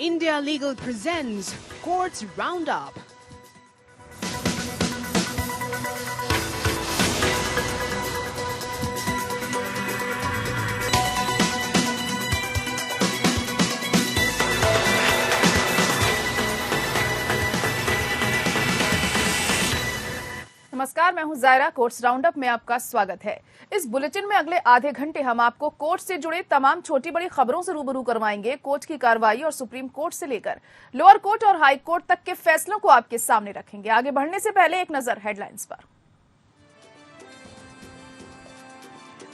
India Legal presents Courts Roundup. नमस्कार, मैं हूं जायरा। कोर्ट्स राउंडअप में आपका स्वागत है। इस बुलेटिन में अगले आधे घंटे हम आपको कोर्ट से जुड़े तमाम छोटी बड़ी खबरों से रूबरू करवाएंगे। कोर्ट की कार्रवाई और सुप्रीम कोर्ट से लेकर लोअर कोर्ट और हाई कोर्ट तक के फैसलों को आपके सामने रखेंगे। आगे बढ़ने से पहले एक नजर हेडलाइंस पर।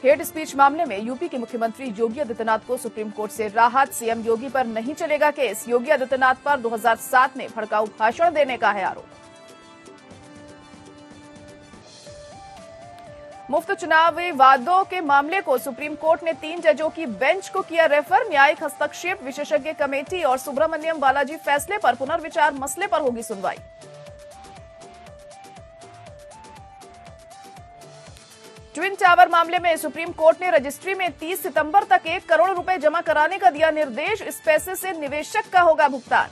हेट स्पीच मामले में यूपी के मुख्यमंत्री योगी आदित्यनाथ को सुप्रीम कोर्ट से राहत। सीएम योगी पर नहीं चलेगा केस। योगी आदित्यनाथ पर 2007 में भड़काऊ भाषण देने का है आरोप। मुफ्त चुनावी वादों के मामले को सुप्रीम कोर्ट ने 3 जजों की बेंच को किया रेफर। न्यायिक हस्तक्षेप, विशेषज्ञ कमेटी और सुब्रमण्यम बालाजी फैसले पर पुनर्विचार मसले पर होगी सुनवाई। ट्विन टावर मामले में सुप्रीम कोर्ट ने रजिस्ट्री में 30 सितंबर तक 1 करोड़ रुपए जमा कराने का दिया निर्देश। इस पैसे से निवेशक का होगा भुगतान।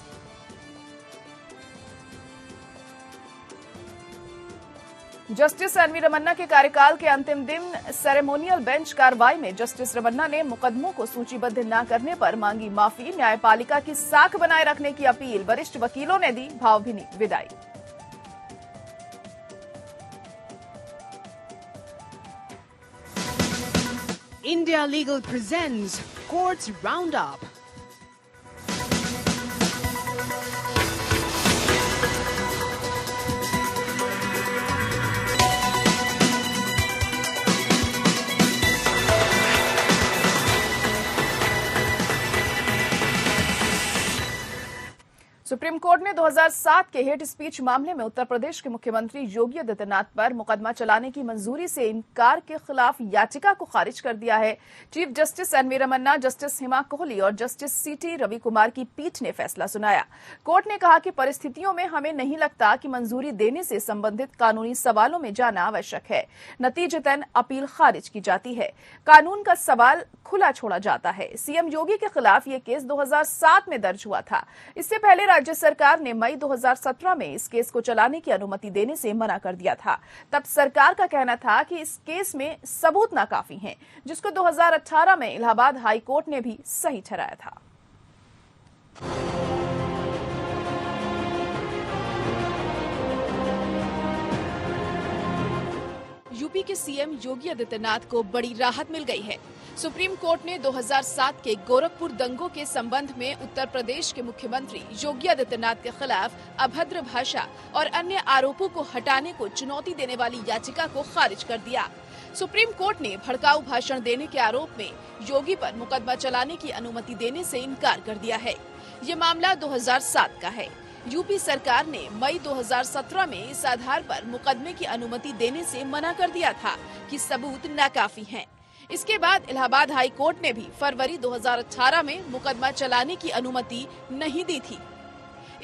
जस्टिस एनवी रमन्ना के कार्यकाल के अंतिम दिन सेरेमोनियल बेंच कार्रवाई में जस्टिस रमन्ना ने मुकदमों को सूचीबद्ध न करने पर मांगी माफी। न्यायपालिका की साख बनाए रखने की अपील। वरिष्ठ वकीलों ने दी भावभीनी विदाई। India Legal presents Courts Roundup. Supreme court ने 2007 के हेट स्पीच मामले में उत्तर प्रदेश के मुख्यमंत्री योगी आदित्यनाथ पर मुकदमा चलाने की मंजूरी से इनकार के खिलाफ याचिका को खारिज कर दिया है। Chief justice NV Ramana, justice Hima Kohli और जस्टिस सीटी रवि कुमार की पीठ ने फैसला सुनाया। कोर्ट ने कहा कि परिस्थितियों में हमें नहीं लगता कि मंजूरी देने से संबंधित कानूनी सवालों में जाना आवश्यक है। नतीजतन अपील खारिज की जाती है। कानून का सवाल खुला छोड़ा जाता है। सीएम योगी के खिलाफ यह केस 2007 में दर्ज हुआ था। इससे पहले राज्य सरकार ने मई 2017 में इस केस को चलाने की अनुमति देने से मना कर दिया था। तब सरकार का कहना था कि इस केस में सबूत नाकाफी हैं, जिसको 2018 में इलाहाबाद हाई कोर्ट ने भी सही ठहराया था। यूपी के सीएम योगी आदित्यनाथ को बड़ी राहत मिल गई है। सुप्रीम कोर्ट ने 2007 के गोरखपुर दंगों के संबंध में उत्तर प्रदेश के मुख्यमंत्री योगी आदित्यनाथ के खिलाफ अभद्र भाषा और अन्य आरोपों को हटाने को चुनौती देने वाली याचिका को खारिज कर दिया। सुप्रीम कोर्ट ने भड़काऊ भाषण देने के आरोप में योगी पर मुकदमा चलाने की अनुमति देने से इनकार कर दिया है। ये मामला 2007 का है। यूपी सरकार ने मई 2017 में इस आधार पर मुकदमे की अनुमति देने से मना कर दिया था कि सबूत नाकाफी हैं। इसके बाद इलाहाबाद हाई कोर्ट ने भी फरवरी 2018 में मुकदमा चलाने की अनुमति नहीं दी थी।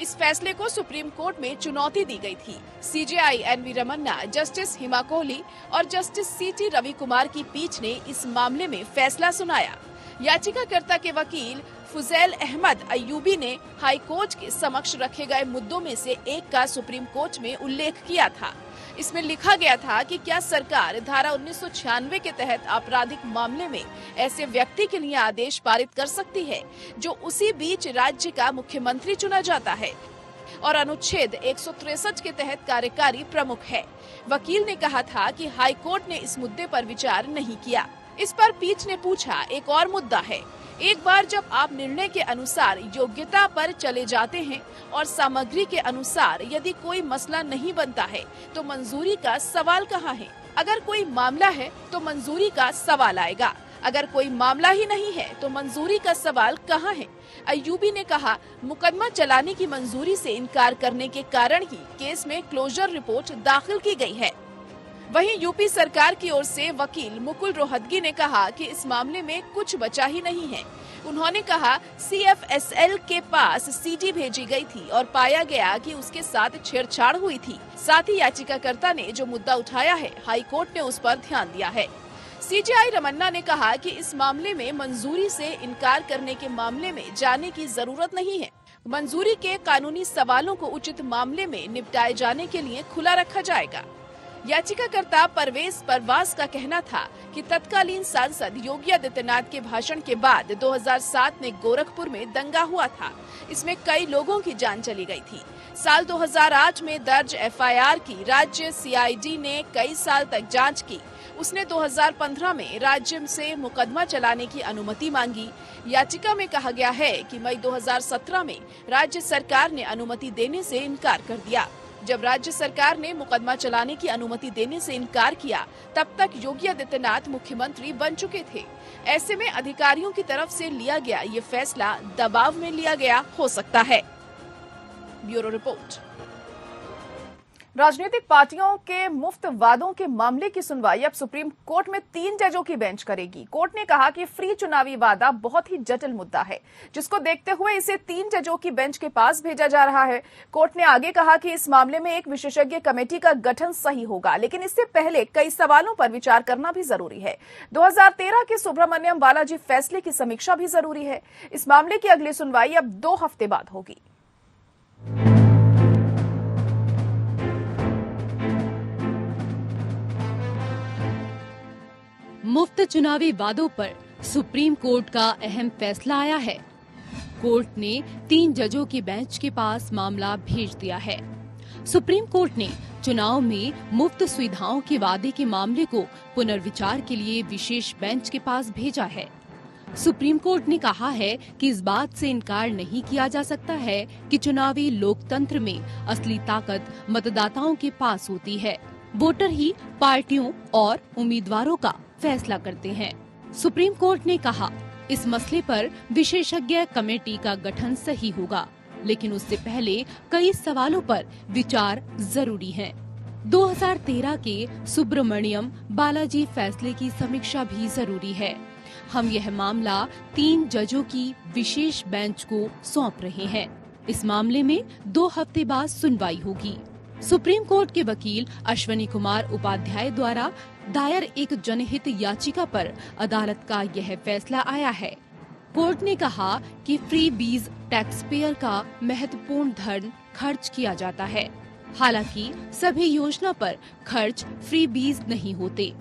इस फैसले को सुप्रीम कोर्ट में चुनौती दी गई थी। CJI N V Ramana, justice Hima Kohli और जस्टिस सीटी रवि कुमार की पीठ ने इस मामले में फैसला सुनाया। याचिकाकर्ता के वकील फुजैल अहमद अयूबी ने हाई कोर्ट के समक्ष रखे गए मुद्दों में से एक का सुप्रीम कोर्ट में उल्लेख किया था। इसमें लिखा गया था कि क्या सरकार धारा 1996 के तहत आपराधिक मामले में ऐसे व्यक्ति के लिए आदेश पारित कर सकती है जो उसी बीच राज्य का मुख्यमंत्री चुना जाता है और अनुच्छेद 163 के तहत कार्यकारी प्रमुख है। वकील ने कहा था कि हाई कोर्ट ने इस मुद्दे पर विचार नहीं किया। इस पर पीठ ने पूछा, एक और मुद्दा है, एक बार जब आप निर्णय के अनुसार योग्यता पर चले जाते हैं और सामग्री के अनुसार यदि कोई मसला नहीं बनता है तो मंजूरी का सवाल कहाँ है? अगर कोई मामला है तो मंजूरी का सवाल आएगा, अगर कोई मामला ही नहीं है तो मंजूरी का सवाल कहाँ है? अयूबी ने कहा, मुकदमा चलाने की मंजूरी से इनकार करने के कारण ही केस में क्लोजर रिपोर्ट दाखिल की गई है। वहीं यूपी सरकार की ओर से वकील मुकुल रोहतगी ने कहा कि इस मामले में कुछ बचा ही नहीं है। उन्होंने कहा, CFSL के पास सीडी भेजी गई थी और पाया गया कि उसके साथ छेड़छाड़ हुई थी। साथ ही याचिकाकर्ता ने जो मुद्दा उठाया है, हाई कोर्ट ने उस पर ध्यान दिया है। सीजेआई रमन्ना ने कहा कि इस मामले में मंजूरी से इनकार करने के मामले में जाने की जरूरत नहीं है। मंजूरी के कानूनी सवालों को उचित मामले में निपटाए जाने के लिए खुला रखा जाएगा। याचिकाकर्ता परवेज परवाज का कहना था कि तत्कालीन सांसद योगी आदित्यनाथ के भाषण के बाद 2007 में गोरखपुर में दंगा हुआ था। इसमें कई लोगों की जान चली गई थी। साल 2008 में दर्ज एफआईआर की राज्य सीआईडी ने कई साल तक जांच की। उसने 2015 में राज्य से मुकदमा चलाने की अनुमति मांगी। याचिका में कहा गया है कि मई 2017 में राज्य सरकार ने अनुमति देने से इनकार कर दिया। जब राज्य सरकार ने मुकदमा चलाने की अनुमति देने से इनकार किया, तब तक योगी आदित्यनाथ मुख्यमंत्री बन चुके थे। ऐसे में अधिकारियों की तरफ से लिया गया ये फैसला दबाव में लिया गया हो सकता है। Bureau report. राजनीतिक पार्टियों के मुफ्त वादों के मामले की सुनवाई अब सुप्रीम कोर्ट में 3 जजों की बेंच करेगी। कोर्ट ने कहा कि फ्री चुनावी वादा बहुत ही जटिल मुद्दा है, जिसको देखते हुए इसे 3 जजों की बेंच के पास भेजा जा रहा है। कोर्ट ने आगे कहा कि इस मामले में एक विशेषज्ञ कमेटी का गठन सही होगा, लेकिन इससे पहले कई सवालों पर विचार करना भी जरूरी है। 2013 के सुब्रमण्यम बालाजी फैसले की समीक्षा भी जरूरी है। इस मामले की अगली सुनवाई अब 2 हफ्ते बाद होगी। मुफ्त चुनावी वादों पर सुप्रीम कोर्ट का अहम फैसला आया है। कोर्ट ने 3 जजों की बेंच के पास मामला भेज दिया है। सुप्रीम कोर्ट ने चुनाव में मुफ्त सुविधाओं के वादे के मामले को पुनर्विचार के लिए विशेष बेंच के पास भेजा है। सुप्रीम कोर्ट ने कहा है कि इस बात से इनकार नहीं किया जा सकता है कि चुनावी लोकतंत्र में असली ताकत मतदाताओं के पास होती है। वोटर ही पार्टियों और उम्मीदवारों का फैसला करते हैं। सुप्रीम कोर्ट ने कहा, इस मसले पर विशेषज्ञ कमेटी का गठन सही होगा, लेकिन उससे पहले कई सवालों पर विचार जरूरी है। 2013 के सुब्रमण्यम बालाजी फैसले की समीक्षा भी जरूरी है। हम यह मामला 3 जजों की विशेष बेंच को सौंप रहे हैं। इस मामले में 2 हफ्ते बाद सुनवाई होगी। सुप्रीम कोर्ट के वकील अश्वनी कुमार उपाध्याय द्वारा दायर एक जनहित याचिका पर अदालत का यह फैसला आया है। कोर्ट ने कहा कि फ्री बीज टैक्स पेयर का महत्वपूर्ण धन खर्च किया जाता है। हालांकि सभी योजना पर खर्च फ्री बीज नहीं होते।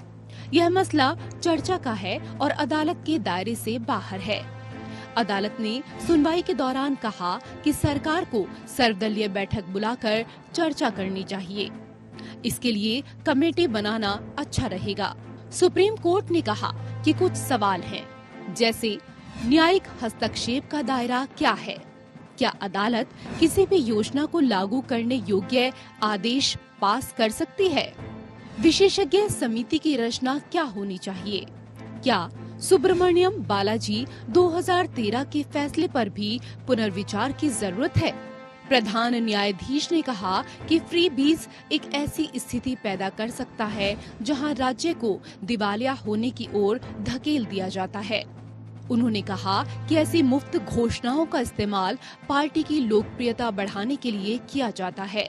यह मसला चर्चा का है और अदालत के दायरे से बाहर है। अदालत ने सुनवाई के दौरान कहा कि सरकार को सर्वदलीय बैठक बुलाकर चर्चा करनी चाहिए। इसके लिए कमेटी बनाना अच्छा रहेगा। सुप्रीम कोर्ट ने कहा कि कुछ सवाल हैं, जैसे न्यायिक हस्तक्षेप का दायरा क्या है? क्या अदालत किसी भी योजना को लागू करने योग्य आदेश पास कर सकती है? विशेषज्ञ समिति की रचना क्या होनी चाहिए? क्या सुब्रमण्यम बालाजी 2013 के फैसले पर भी पुनर्विचार की जरूरत है? प्रधान न्यायाधीश ने कहा कि फ्री बीज एक ऐसी स्थिति पैदा कर सकता है जहां राज्य को दिवालिया होने की ओर धकेल दिया जाता है। उन्होंने कहा कि ऐसी मुफ्त घोषणाओं का इस्तेमाल पार्टी की लोकप्रियता बढ़ाने के लिए किया जाता है।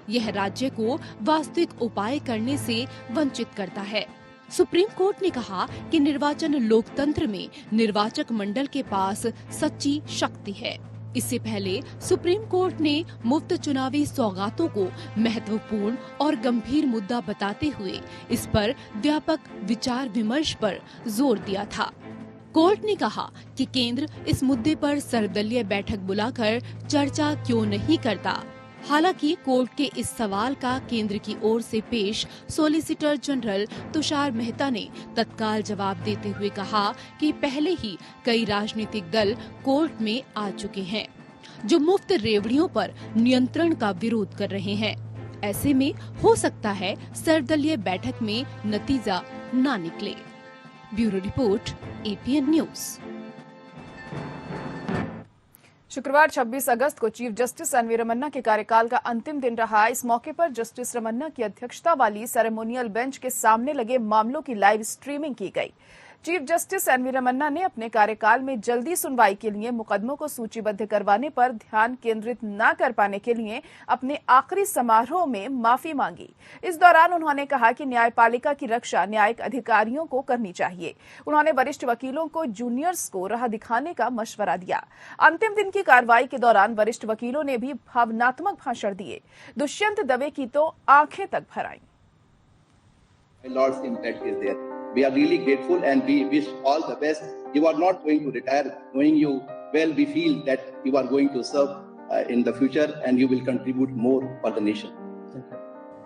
यह राज्य को वास्तविक उपाय करने से वंचित करता है। सुप्रीम कोर्ट ने कहा कि निर्वाचन लोकतंत्र में निर्वाचक मंडल के पास सच्ची शक्ति है। इससे पहले सुप्रीम कोर्ट ने मुफ्त चुनावी सौगातों को महत्वपूर्ण और गंभीर मुद्दा बताते हुए इस पर व्यापक विचार विमर्श पर जोर दिया था। कोर्ट ने कहा कि केंद्र इस मुद्दे पर सर्वदलीय बैठक बुलाकर चर्चा क्यों नहीं करता। हालांकि कोर्ट के इस सवाल का केंद्र की ओर से पेश सॉलिसिटर जनरल तुषार मेहता ने तत्काल जवाब देते हुए कहा कि पहले ही कई राजनीतिक दल कोर्ट में आ चुके हैं जो मुफ्त रेवड़ियों पर नियंत्रण का विरोध कर रहे हैं। ऐसे में हो सकता है सर्वदलीय बैठक में नतीजा ना निकले। Bureau report, APN news. शुक्रवार 26 अगस्त को चीफ जस्टिस एनवी रमन्ना के कार्यकाल का अंतिम दिन रहा। इस मौके पर जस्टिस रमन्ना की अध्यक्षता वाली सेरेमोनियल बेंच के सामने लगे मामलों की लाइव स्ट्रीमिंग की गई। चीफ जस्टिस एनवी रमन्ना ने अपने कार्यकाल में जल्दी सुनवाई के लिए मुकदमों को सूचीबद्ध करवाने पर ध्यान केंद्रित न कर पाने के लिए अपने आखिरी समारोह में माफी मांगी। इस दौरान उन्होंने कहा कि न्यायपालिका की रक्षा न्यायिक अधिकारियों को करनी चाहिए। उन्होंने वरिष्ठ वकीलों को जूनियर्स को राह दिखाने का मशवरा दिया। अंतिम दिन की कार्रवाई के दौरान वरिष्ठ वकीलों ने भी भावनात्मक भाषण दिए। दुष्यंत दवे की तो आंखें तक भर आईं। Lord's impact is there. We are really grateful and we wish all the best. You are not going to retire. Knowing you well, we feel that you are going to serve in the future and you will contribute more for the nation.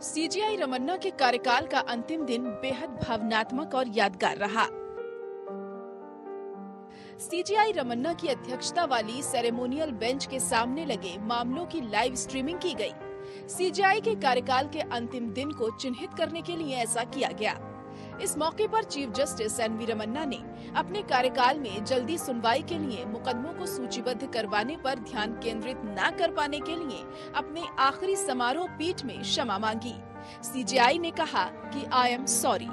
CJI Ramana के कार्यकाल का अंतिम दिन बेहद भावनात्मक और यादगार रहा। सीजीआई रमन्ना की अध्यक्षता वाली सेरेमोनियल बेंच के सामने लगे मामलों की लाइव स्ट्रीमिंग की गई। सीजीआई के कार्यकाल के अंतिम दिन को चिन्हित करने के लिए ऐसा किया गया। इस मौके पर चीफ जस्टिस एनवी रमन्ना ने अपने कार्यकाल में जल्दी सुनवाई के लिए मुकदमों को सूचीबद्ध करवाने पर ध्यान केंद्रित न कर पाने के लिए अपने आखिरी समारोह पीठ में क्षमा मांगी। सीजीआई ने कहा कि I am sorry.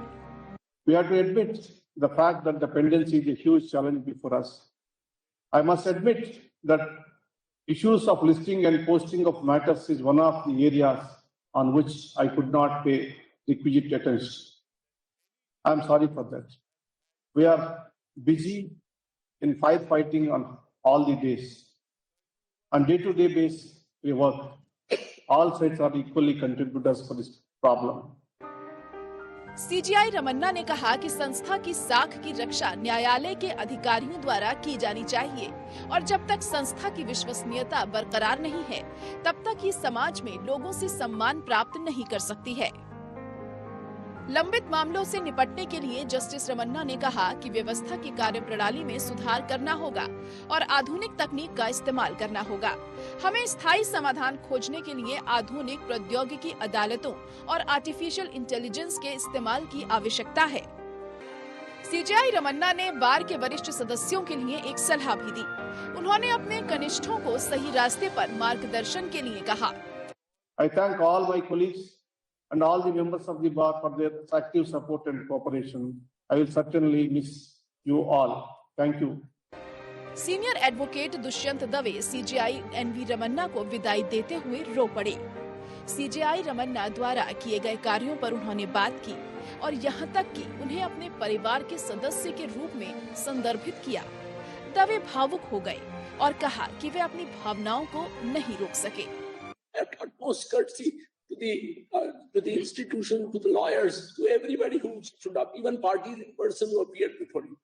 We have to admit the fact that the pendency is a huge challenge before us. I must admit that issues of listing and posting of matters is one of the areas on which I could not pay requisite attention. I am sorry for that. We are busy in firefighting on all the days. On day-to-day basis, we work. All sides are equally contributors for this problem. CJI Ramana ने कहा कि संस्था की साख की रक्षा न्यायालय के अधिकारियों द्वारा की जानी चाहिए और जब तक संस्था की विश्वसनीयता बरकरार नहीं है, तब तक ये समाज में लोगों से सम्मान प्राप्त नहीं कर सकती है। लंबित मामलों से निपटने के लिए जस्टिस रमन्ना ने कहा कि व्यवस्था की कार्यप्रणाली में सुधार करना होगा और आधुनिक तकनीक का इस्तेमाल करना होगा। हमें स्थायी समाधान खोजने के लिए आधुनिक प्रौद्योगिकी अदालतों और आर्टिफिशियल इंटेलिजेंस के इस्तेमाल की आवश्यकता है। सीजीआई रमन्ना ने बार के वरिष्ठ सदस्यों के लिए एक सलाह भी दी। उन्होंने अपने कनिष्ठों को सही रास्ते पर मार्गदर्शन के लिए कहा। I thank all my colleagues and all the members of the bar for their active support and cooperation. I will certainly miss you all. Thank you. Senior advocate Dushyant Dave CJI NV Ramana को विदाई देते हुए रो पड़े। सीजीआई रमन्ना द्वारा किए गए कार्यों पर उन्होंने बात की और यहाँ तक कि उन्हें अपने परिवार के सदस्य के रूप में संदर्भित किया। दवे भावुक हो गए और कहा कि वे अपनी भावनाओं को नहीं रोक सके। To the institution, to the lawyers, to everybody who stood up, even parties in person who appeared before you.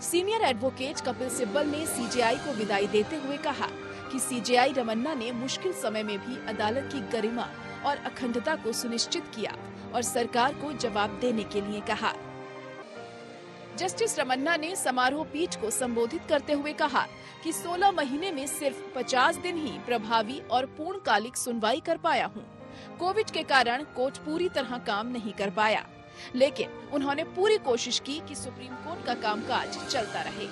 Senior advocate Kapil Sibal ने सीजीआई को विदाई देते हुए कहा कि सीजीआई रमन्ना ने मुश्किल समय में भी अदालत की गरिमा और अखंडता को सुनिश्चित किया और सरकार को जवाब देने के लिए कहा। जस्टिस रमन्ना ने समारोह पीठ को संबोधित करते हुए कहा कि 16 महीने में सिर्फ 50 दिन ही प्रभावी और पूर्णकालिक सुनवाई कर पाया हूँ। कोविड के कारण कोर्ट पूरी तरह काम नहीं कर पाया, लेकिन उन्होंने पूरी कोशिश की कि सुप्रीम कोर्ट का कामकाज चलता रहे।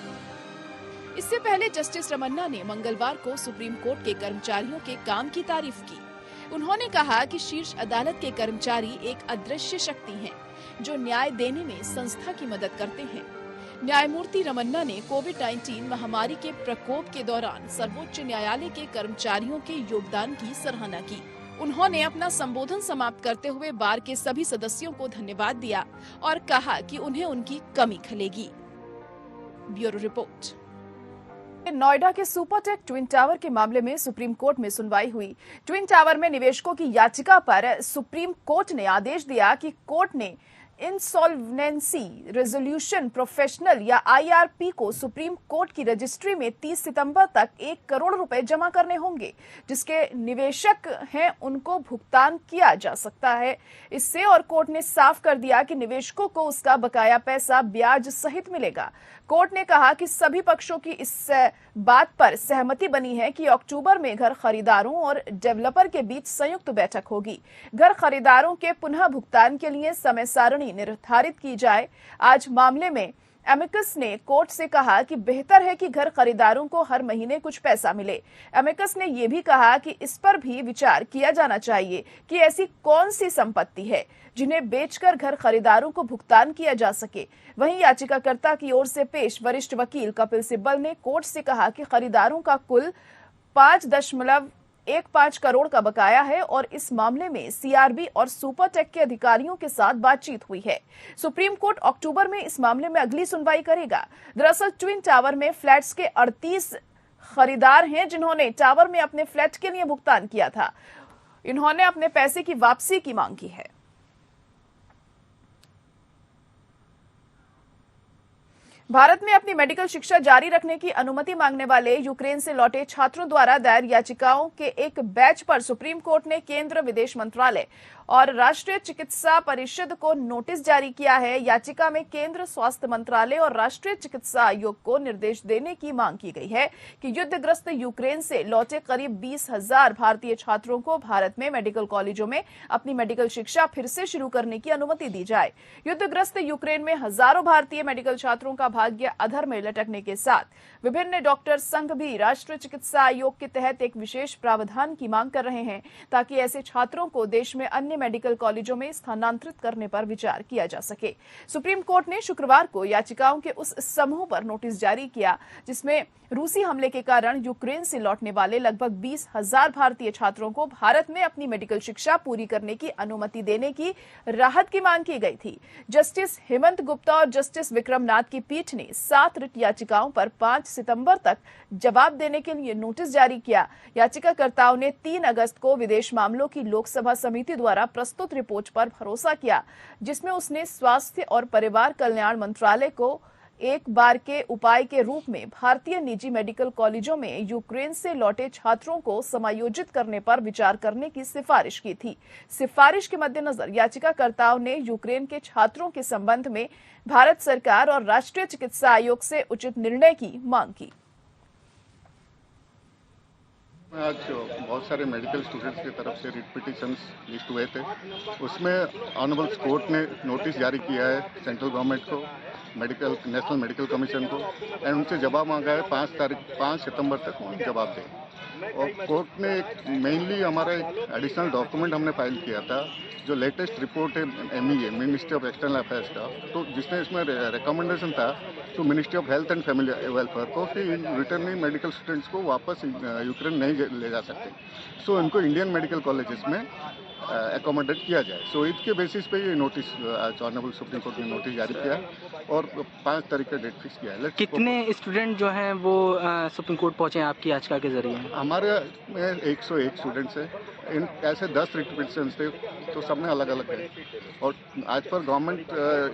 इससे पहले जस्टिस रमन्ना ने मंगलवार को सुप्रीम कोर्ट के कर्मचारियों के काम की तारीफ की। उन्होंने कहा कि शीर्ष अदालत के कर्मचारी एक अदृश्य शक्ति हैं, जो न्याय देने में संस्था की मदद करते हैं। न्यायमूर्ति रमन्ना ने कोविड-19 महामारी के प्रकोप के दौरान सर्वोच्च न्यायालय के कर्मचारियों के योगदान की सराहना की। उन्होंने अपना संबोधन समाप्त करते हुए बार के सभी सदस्यों को धन्यवाद दिया और कहा कि उन्हें उनकी कमी खलेगी। Bureau report. नोएडा के सुपरटेक ट्विन टावर के मामले में सुप्रीम कोर्ट में सुनवाई हुई। ट्विन टावर में निवेशकों की याचिका पर सुप्रीम कोर्ट ने आदेश दिया कि कोर्ट ने इंसॉल्वेंसी रेजोल्यूशन प्रोफेशनल या आईआरपी को सुप्रीम कोर्ट की रजिस्ट्री में 30 सितंबर तक 1 करोड़ रुपए जमा करने होंगे, जिसके निवेशक हैं उनको भुगतान किया जा सकता है। इससे और कोर्ट ने साफ कर दिया कि निवेशकों को उसका बकाया पैसा ब्याज सहित मिलेगा। कोर्ट ने कहा कि सभी पक्षों की इस बात पर सहमति बनी है कि अक्टूबर में घर खरीदारों और डेवलपर के बीच संयुक्त बैठक होगी। घर खरीदारों के पुनः भुगतान के लिए समय सारणी निर्धारित की जाए। आज मामले में एमिकस ने कोर्ट से कहा कि बेहतर है कि घर खरीदारों को हर महीने कुछ पैसा मिले। एमिकस ने यह भी कहा कि इस पर भी विचार किया जाना चाहिए कि ऐसी कौन सी संपत्ति है जिन्हें बेचकर घर खरीदारों को भुगतान किया जा सके। वहीं याचिकाकर्ता की ओर से पेश वरिष्ठ वकील कपिल सिब्बल ने कोर्ट से कहा कि खरीदारों का कुल 5.15 करोड़ का बकाया है और इस मामले में सीआरबी और सुपरटेक के अधिकारियों के साथ बातचीत हुई है। सुप्रीम कोर्ट अक्टूबर में इस मामले में अगली सुनवाई करेगा। दरअसल ट्विन टावर में फ्लैट्स के 38 खरीदार हैं जिन्होंने टावर में अपने फ्लैट के लिए भुगतान किया था। इन्होंने अपने पैसे की वापसी की मांग की है। भारत में अपनी मेडिकल शिक्षा जारी रखने की अनुमति मांगने वाले यूक्रेन से लौटे छात्रों द्वारा दायर याचिकाओं के एक बैच पर सुप्रीम कोर्ट ने केंद्र विदेश मंत्रालय और राष्ट्रीय चिकित्सा परिषद को नोटिस जारी किया है। याचिका में केंद्र स्वास्थ्य मंत्रालय और राष्ट्रीय चिकित्सा आयोग को निर्देश देने की मांग की गई है कि युद्धग्रस्त यूक्रेन से लौटे करीब 20,000 भारतीय छात्रों को भारत में मेडिकल कॉलेजों में अपनी मेडिकल शिक्षा फिर से शुरू करने की अनुमति दी जाए। युद्धग्रस्त यूक्रेन में हजारों भारतीय मेडिकल छात्रों का भाग्य अधर में लटकने के साथ विभिन्न डॉक्टर संघ भी राष्ट्रीय चिकित्सा आयोग के तहत एक विशेष प्रावधान की मांग कर रहे हैं ताकि ऐसे छात्रों को देश में अन्य मेडिकल कॉलेजों में स्थानांतरित करने पर विचार किया जा सके। सुप्रीम कोर्ट ने शुक्रवार को याचिकाओं के उस समूह पर नोटिस जारी किया जिसमें रूसी हमले के कारण यूक्रेन से लौटने वाले लगभग 20,000 भारतीय छात्रों को भारत में अपनी मेडिकल शिक्षा पूरी करने की अनुमति देने की राहत की मांग की गई थी। जस्टिस हेमंत गुप्ता और जस्टिस विक्रम नाथ की पीठ ने 7 रिट याचिकाओं पर 5 सितंबर तक जवाब देने के लिए नोटिस जारी किया। याचिकाकर्ताओं ने 3 अगस्त को विदेश मामलों की लोकसभा समिति द्वारा प्रस्तुत रिपोर्ट पर भरोसा किया जिसमें उसने स्वास्थ्य और परिवार कल्याण मंत्रालय को एक बार के उपाय के रूप में भारतीय निजी मेडिकल कॉलेजों में यूक्रेन से लौटे छात्रों को समायोजित करने पर विचार करने की सिफारिश की थी। सिफारिश के मद्देनजर याचिकाकर्ताओं ने यूक्रेन के छात्रों के संबंध में भारत सरकार और राष्ट्रीय चिकित्सा आयोग से उचित निर्णय की मांग की। आज बहुत सारे मेडिकल स्टूडेंट्स की तरफ से रिट पिटिशंस लिस्ट हुए थे। उसमें ऑनरेबल कोर्ट ने नोटिस जारी किया है सेंट्रल गवर्नमेंट को, नेशनल मेडिकल कमीशन को, एंड उनसे जवाब मांगा है 5 सितंबर तक जवाब दें। और कोर्ट ने मेनली हमारा एक एडिशनल डॉक्यूमेंट हमने फाइल किया था जो लेटेस्ट रिपोर्ट है MEA ministry of external affairs का, तो जिसमें इसमें रिकमेंडेशन था to ministry of health and family welfare को कि रिटर्निंग मेडिकल स्टूडेंट्स को वापस यूक्रेन नहीं ले जा सकते, सो इनको इंडियन मेडिकल कॉलेजेस में एकोमोडेट किया जाए। सो इसके बेसिस पे ये नोटिस आज ऑनरेबल सुप्रीम कोर्ट ने नोटिस जारी किया और 5 तारीख का डेट फिक्स किया है। कितने स्टूडेंट जो हैं वो सुप्रीम कोर्ट पहुंचे हैं आपकी याचिका के जरिए? हमारे 101 स्टूडेंट्स हैं। इन ऐसे 10 रिट थे तो सब में अलग अलग है और आज पर गवर्नमेंट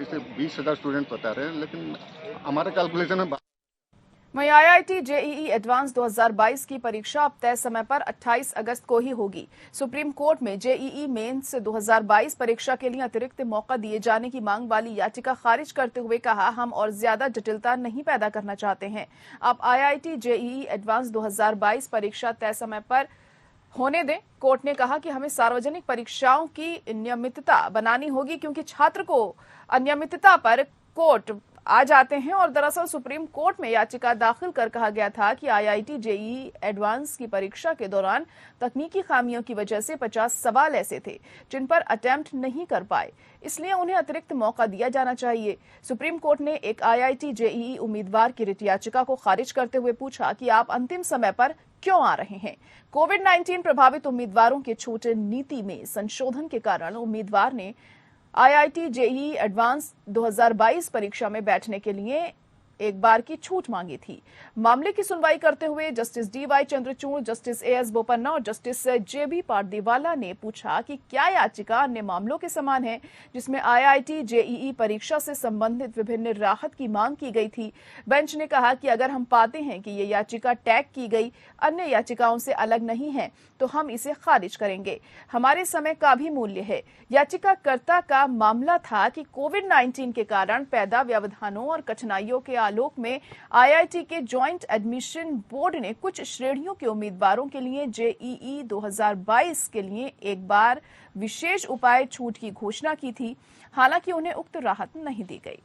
इसे 20,000 स्टूडेंट बता रहे हैं, लेकिन हमारे कैलकुलेशन में वहीं IIT JEE एडवांस 2022 की परीक्षा अब तय समय पर 28 अगस्त को ही होगी। सुप्रीम कोर्ट में JEE मेंस 2022 परीक्षा के लिए अतिरिक्त मौका दिए जाने की मांग वाली याचिका खारिज करते हुए कहा, हम और ज्यादा जटिलता नहीं पैदा करना चाहते हैं। अब IIT JEE एडवांस 2022 परीक्षा तय समय पर होने दें। कोर्ट ने कहा कि हमें सार्वजनिक परीक्षाओं की नियमितता बनानी होगी क्योंकि छात्र को अनियमितता पर कोर्ट आ जाते हैं और दरअसल सुप्रीम कोर्ट में याचिका दाखिल कर कहा गया था कि IIT JEE एडवांस की परीक्षा के दौरान तकनीकी खामियों की वजह से 50 सवाल ऐसे थे जिन पर अटेम्प्ट नहीं कर पाए, इसलिए उन्हें अतिरिक्त मौका दिया जाना चाहिए। सुप्रीम कोर्ट ने एक IIT JEE उम्मीदवार की रिट याचिका को खारिज करते हुए पूछा कि आप अंतिम समय पर क्यों आ रहे हैं। कोविड-19 प्रभावित उम्मीदवारों के छूट नीति में संशोधन के कारण उम्मीदवार ने IIT JEE एडवांस 2022 परीक्षा में बैठने के लिए एक बार की छूट मांगी थी। मामले की सुनवाई करते हुए justice DY Chandrachud, justice AS Bopanna और जस्टिस JB पारदीवाला ने पूछा कि क्या याचिका अन्य मामलों के समान है जिसमें IIT JEE परीक्षा से संबंधित विभिन्न राहत की मांग की गई थी। बेंच ने कहा कि अगर हम पाते हैं कि ये याचिका टैग की गई अन्य याचिकाओं से अलग नहीं है तो हम इसे खारिज करेंगे। हमारे समय का भी मूल्य है। याचिकाकर्ता का मामला था कि कोविड-19 के कारण पैदा व्यवधानों और कठिनाइयों के आलोक में IIT के ज्वाइंट एडमिशन बोर्ड ने कुछ श्रेणियों के उम्मीदवारों के लिए JEE 2022 के लिए एक बार विशेष उपाय छूट की घोषणा की थी, हालांकि उन्हें उक्त राहत नहीं दी गई।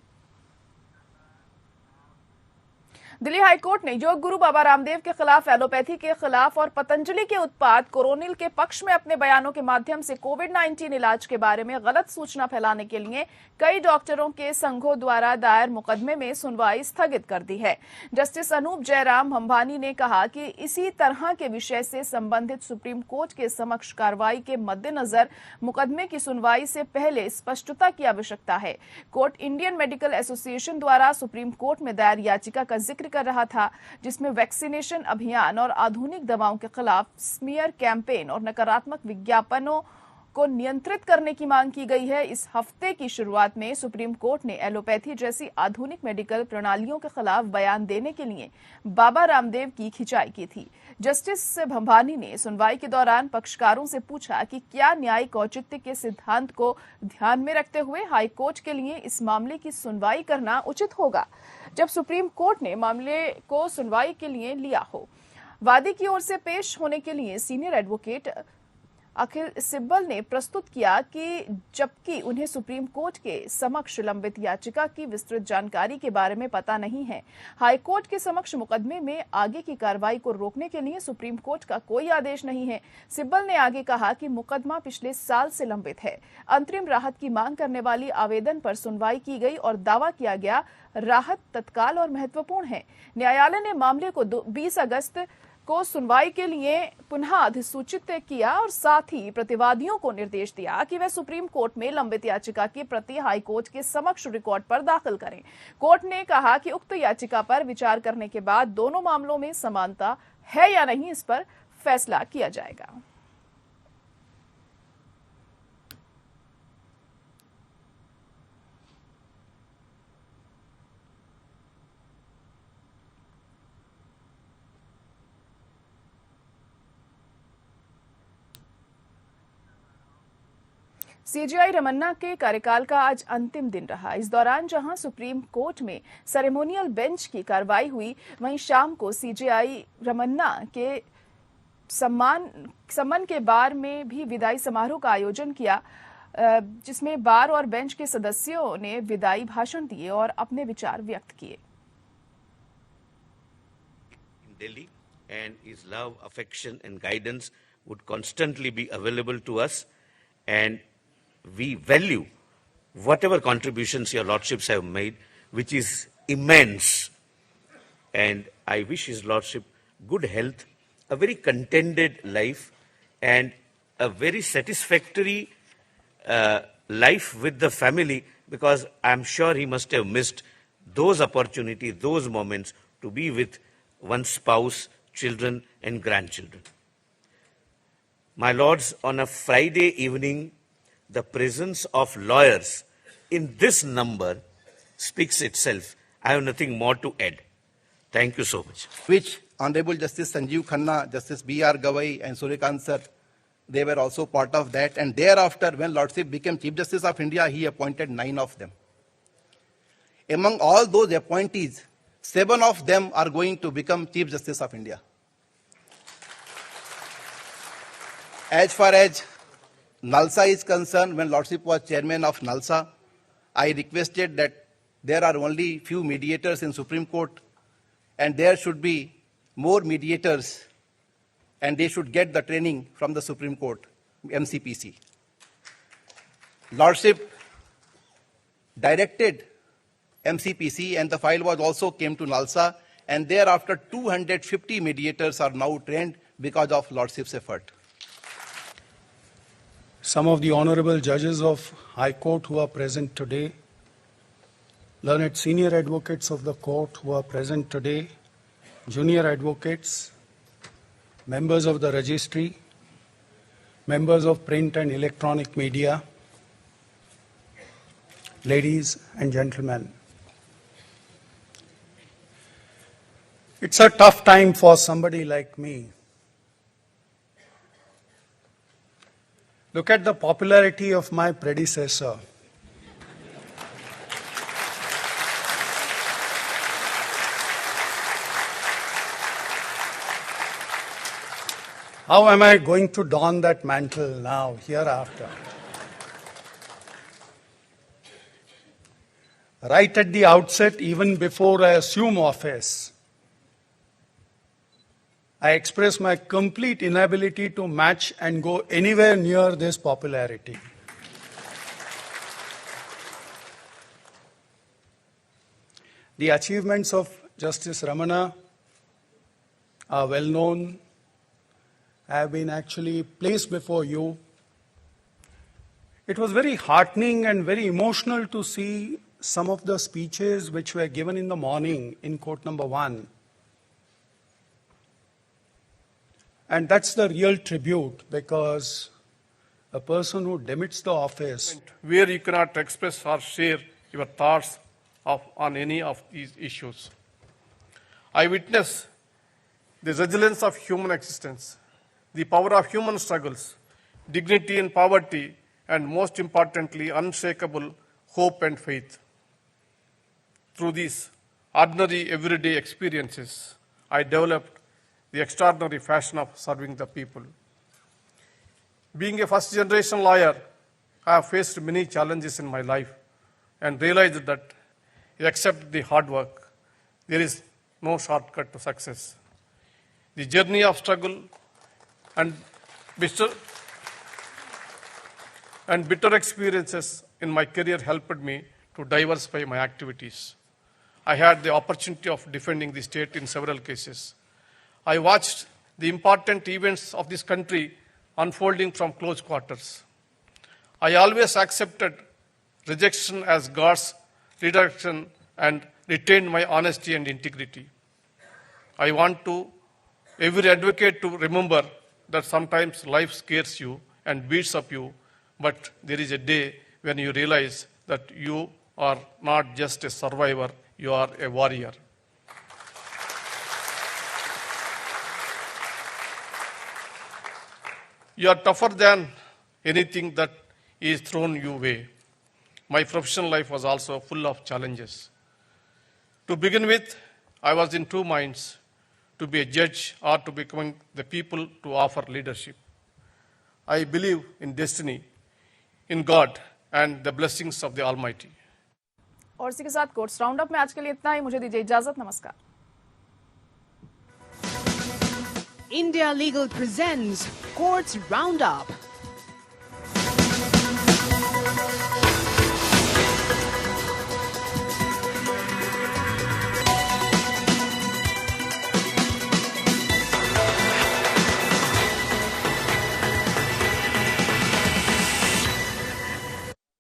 दिल्ली हाईकोर्ट ने योग गुरु बाबा रामदेव के खिलाफ, एलोपैथी के खिलाफ और पतंजलि के उत्पाद कोरोनिल के पक्ष में अपने बयानों के माध्यम से कोविड-19 इलाज के बारे में गलत सूचना फैलाने के लिए कई डॉक्टरों के संघों द्वारा दायर मुकदमे में सुनवाई स्थगित कर दी है। जस्टिस अनूप जयराम भंभानी ने कहा कि इसी तरह के विषय से संबंधित सुप्रीम कोर्ट के समक्ष कार्रवाई के मद्देनजर मुकदमे की सुनवाई से पहले स्पष्टता की आवश्यकता है। कोर्ट इंडियन मेडिकल एसोसिएशन द्वारा सुप्रीम कोर्ट में दायर याचिका का जिक्र कर रहा था, जिसमें वैक्सीनेशन अभियान और आधुनिक दवाओं के खिलाफ स्मीयर कैंपेन और नकारात्मक विज्ञापनों को नियंत्रित करने की मांग की गई है। इस हफ्ते की शुरुआत में सुप्रीम कोर्ट ने एलोपैथी जैसी आधुनिक मेडिकल प्रणालियों के खिलाफ बयान देने के लिए बाबा रामदेव की खिंचाई की थी। जस्टिस भंभानी ने सुनवाई के दौरान पक्षकारों से पूछा कि क्या न्यायिक औचित्य के सिद्धांत को ध्यान में रखते हुए हाईकोर्ट के लिए इस मामले की सुनवाई करना उचित होगा, जब सुप्रीम कोर्ट ने मामले को सुनवाई के लिए लिया हो। वादी की ओर से पेश होने के लिए सीनियर एडवोकेट अखिल सिब्बल ने प्रस्तुत किया कि जबकि उन्हें सुप्रीम कोर्ट के समक्ष लंबित याचिका की विस्तृत जानकारी के बारे में पता नहीं है, हाईकोर्ट के समक्ष मुकदमे में आगे की कार्रवाई को रोकने के लिए सुप्रीम कोर्ट का कोई आदेश नहीं है। सिब्बल ने आगे कहा कि मुकदमा पिछले साल से लंबित है। अंतरिम राहत की मांग करने वाली आवेदन पर सुनवाई की गई और दावा किया गया राहत तत्काल और महत्वपूर्ण है। न्यायालय ने मामले को 20 अगस्त को सुनवाई के लिए पुनः अधिसूचित किया और साथ ही प्रतिवादियों को निर्देश दिया कि वे सुप्रीम कोर्ट में लंबित याचिका की प्रति हाईकोर्ट के समक्ष रिकॉर्ड पर दाखिल करें। कोर्ट ने कहा कि उक्त याचिका पर विचार करने के बाद दोनों मामलों में समानता है या नहीं, इस पर फैसला किया जाएगा। सीजेआई रमन्ना के कार्यकाल का आज अंतिम दिन रहा। इस दौरान जहां सुप्रीम कोर्ट में सेरेमोनियल बेंच की कार्रवाई हुई, वहीं शाम को सीजेआई रमन्ना के सम्मान के बार में भी विदाई समारोह का आयोजन किया, जिसमें बार और बेंच के सदस्यों ने विदाई भाषण दिए और अपने विचार व्यक्त किए। Delhi and his love, affection and guidance would constantly be available to us, and we value whatever contributions your lordships have made, which is immense. And I wish his lordship good health, a very contented life, and a very satisfactory life with the family, because I'm sure he must have missed those opportunities, those moments to be with one's spouse, children and grandchildren. My lords, on a Friday evening, the presence of lawyers in this number speaks itself. I have nothing more to add. Thank you so much. Which Honorable Justice Sanjeev Khanna, Justice B.R. Gawai and Suryakant sir, they were also part of that. And thereafter, when Lordship became Chief Justice of India, he appointed 9 of them. Among all those appointees, 7 of them are going to become Chief Justice of India. As far as NALSA is concerned, when Lordship was chairman of NALSA, I requested that there are only few mediators in Supreme Court and there should be more mediators and they should get the training from the Supreme Court, MCPC. Lordship directed MCPC and the file was also came to NALSA, and thereafter 250 mediators are now trained because of Lordship's effort. Some of the honorable judges of High Court who are present today, learned senior advocates of the court who are present today, junior advocates, members of the registry, members of print and electronic media, ladies and gentlemen. It's a tough time for somebody like me. Look at the popularity of my predecessor. How am I going to don that mantle now, hereafter? Right at the outset, even before I assume office, I express my complete inability to match and go anywhere near this popularity. The achievements of Justice Ramana are well known, have been actually placed before you. It was very heartening and very emotional to see some of the speeches which were given in the morning in court number 1. And that's the real tribute, because a person who demits the office, where you cannot express or share your thoughts on any of these issues. I witness the resilience of human existence, the power of human struggles, dignity in poverty, and most importantly, unshakable hope and faith. Through these ordinary, everyday experiences, I developed the extraordinary passion of serving the people. Being a first-generation lawyer, I have faced many challenges in my life and realized that except the hard work, there is no shortcut to success. The journey of struggle and bitter experiences in my career helped me to diversify my activities. I had the opportunity of defending the state in several cases. I watched the important events of this country unfolding from close quarters. I always accepted rejection as God's redirection and retained my honesty and integrity. I want every advocate to remember that sometimes life scares you and beats up you, but there is a day when you realize that you are not just a survivor, you are a warrior. You are tougher than anything that is thrown your way. My professional life was also full of challenges. To begin with, I was in two minds, to be a judge or to become the people to offer leadership. I believe in destiny, in God, and the blessings of the Almighty. और इसी के साथ courts roundup में आज के लिए इतना ही। मुझे दीजिए इजाजत। नमस्कार। India Legal presents Courts Roundup.